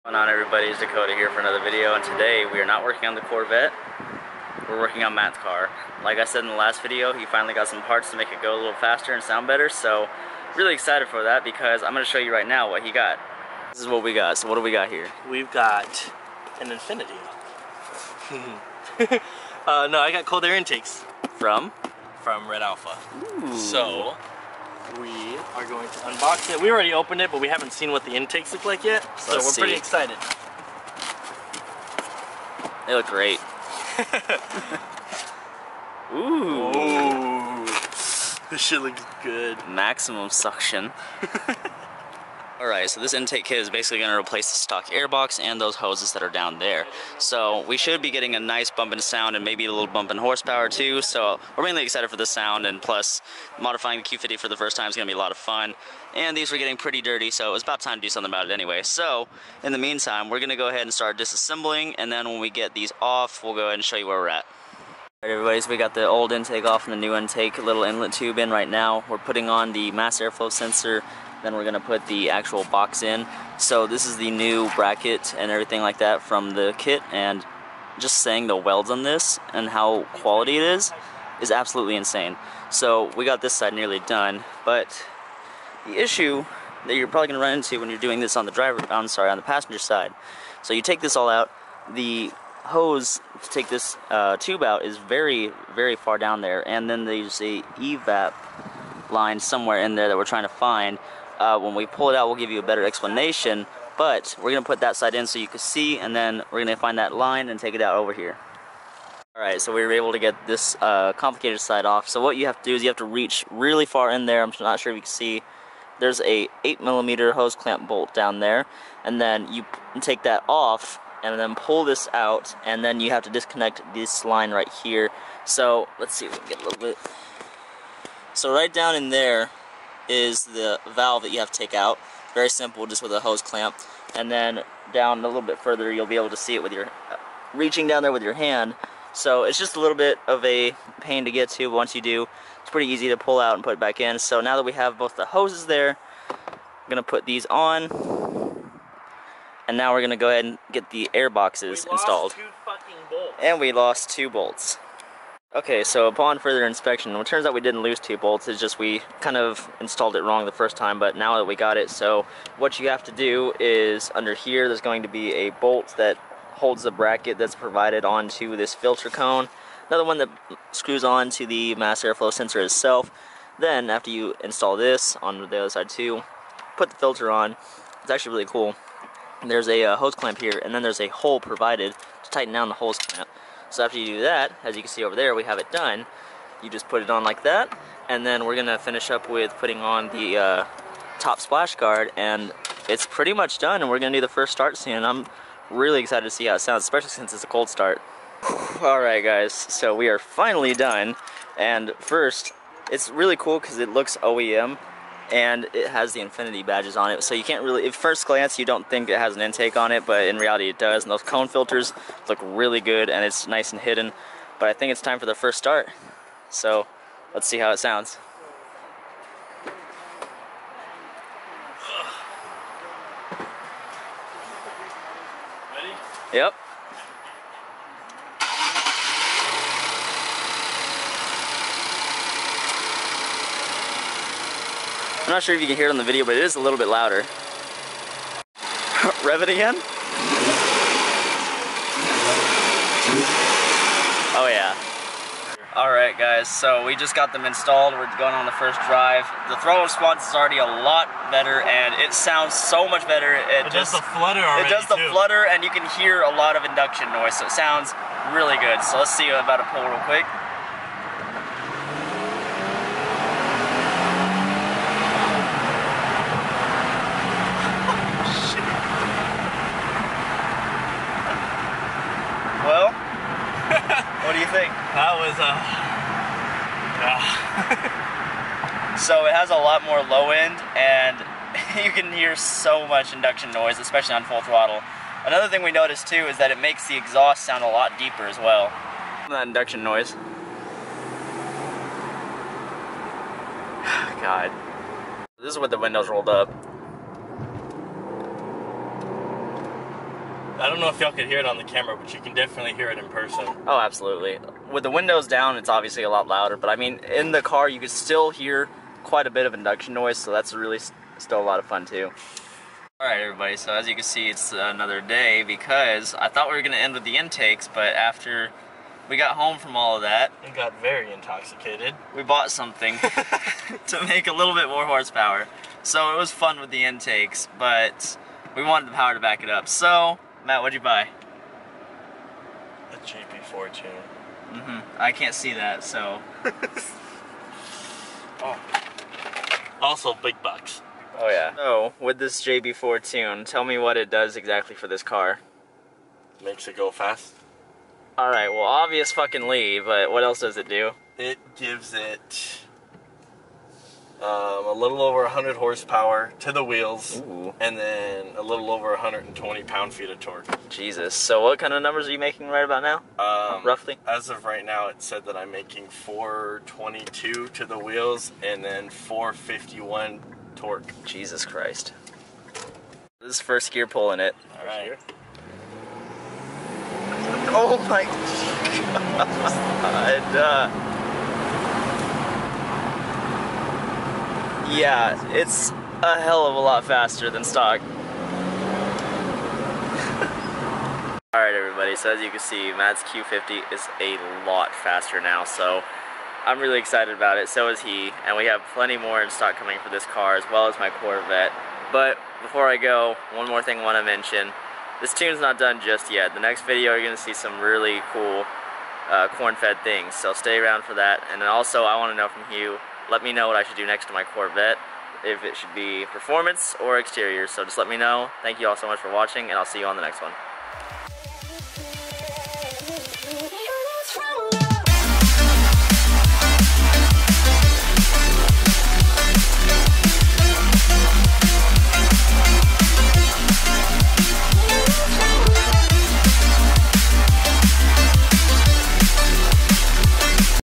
What's going on, everybody? It's Dakota here for another video, and today we are not working on the Corvette. We're working on Matt's car. Like I said in the last video, he finally got some parts to make it go a little faster and sound better, so really excited for that because I'm going to show you right now what he got. This is what we got. So what do we got here? We've got an Infinity. No, I got cold air intakes. From Red Alpha. Ooh. So we are going to unbox it. We already opened it, but we haven't seen what the intakes look like yet. So we're pretty excited. They look great. Ooh. Ooh. This shit looks good. Maximum suction. Alright, so this intake kit is basically going to replace the stock airbox and those hoses that are down there. So we should be getting a nice bump in sound and maybe a little bump in horsepower too. So we're mainly excited for the sound, and plus modifying the Q50 for the first time is going to be a lot of fun. And these were getting pretty dirty, so it was about time to do something about it anyway. So in the meantime, we're going to go ahead and start disassembling, and then when we get these off, we'll go ahead and show you where we're at. Alright everybody, so we got the old intake off and the new intake little inlet tube in right now. We're putting on the mass airflow sensor. Then we're going to put the actual box in. So this is the new bracket and everything like that from the kit, and just saying the welds on this and how quality it is absolutely insane. So we got this side nearly done, but the issue that you're probably going to run into when you're doing this on the on the passenger side. So you take this all out, the hose to take this tube out is very, very far down there, and then there's a evap line somewhere in there that we're trying to find. When we pull it out, we'll give you a better explanation, but we're going to put that side in so you can see, and then we're going to find that line and take it out over here. Alright, so we were able to get this complicated side off. So what you have to do is you have to reach really far in there. I'm not sure if you can see. There's a 8mm hose clamp bolt down there, and then you take that off and then pull this out, and then you have to disconnect this line right here. So let's see if we can get a little bit. So right down in there is the valve that you have to take out. Very simple, just with a hose clamp. And then down a little bit further, you'll be able to see it with your reaching down there with your hand. So it's just a little bit of a pain to get to, but once you do, it's pretty easy to pull out and put it back in. So now that we have both the hoses there, I'm gonna put these on, and now we're gonna go ahead and get the air boxes installed. Two fucking bolts. And we lost 2 bolts. Okay, so upon further inspection, it turns out we didn't lose 2 bolts. It's just we kind of installed it wrong the first time, but now that we got it, so what you have to do is under here there's going to be a bolt that holds the bracket that's provided onto this filter cone. Another one that screws on to the mass airflow sensor itself. Then after you install this on the other side too, put the filter on. It's actually really cool. There's a hose clamp here, and then there's a hole provided to tighten down the hose clamp. So after you do that, as you can see over there, we have it done. You just put it on like that, and then we're gonna finish up with putting on the top splash guard, and it's pretty much done, and we're gonna do the first start soon. I'm really excited to see how it sounds, especially since it's a cold start. Alright guys, so we are finally done, and first, it's really cool because it looks OEM, and it has the Infinity badges on it, so you can't really, at first glance you don't think it has an intake on it, but in reality it does, and those cone filters look really good, and it's nice and hidden. But I think it's time for the first start, so let's see how it sounds. Ready? Yep. I'm not sure if you can hear it on the video, but it is a little bit louder. Rev it again? Oh yeah. Alright guys, so we just got them installed. We're going on the first drive. The throttle response is already a lot better, and it sounds so much better. It does the flutter already. It does the flutter, and you can hear a lot of induction noise, so it sounds really good. So let's see about a pull real quick. Well, what do you think? That was So it has a lot more low end, and you can hear so much induction noise, especially on full throttle. Another thing we noticed too is that it makes the exhaust sound a lot deeper as well. That induction noise. God. This is with the windows rolled up. I don't know if y'all could hear it on the camera, but you can definitely hear it in person. Oh, absolutely. With the windows down, it's obviously a lot louder, but I mean, in the car, you could still hear quite a bit of induction noise, so that's really still a lot of fun too. Alright everybody, so as you can see, it's another day because I thought we were going to end with the intakes, but after we got home from all of that, and got very intoxicated, we bought something to make a little bit more horsepower. So it was fun with the intakes, but we wanted the power to back it up. So, Matt, what'd you buy? A JB4 tune. I can't see that, so. Oh. Also, big bucks. Oh yeah. So, with this JB4 tune, tell me what it does exactly for this car. Makes it go fast. Alright, well obvious fucking Lee, but what else does it do? It gives it a little over 100 horsepower to the wheels. Ooh. And then a little over 120 pound-feet of torque. Jesus. So what kind of numbers are you making right about now? Roughly? As of right now, it said that I'm making 422 to the wheels and then 451 torque. Jesus Christ. This is first gear pulling it. Alright. Oh my god. Yeah, it's a hell of a lot faster than stock. Alright everybody, so as you can see, Matt's Q50 is a lot faster now, so I'm really excited about it, so is he, and we have plenty more in stock coming for this car, as well as my Corvette. But before I go, one more thing I want to mention. This tune's not done just yet. The next video you're going to see some really cool corn-fed things, so stay around for that. And then also, I want to know from you, let me know what I should do next to my Corvette, if it should be performance or exterior, so just let me know. Thank you all so much for watching, and I'll see you on the next one.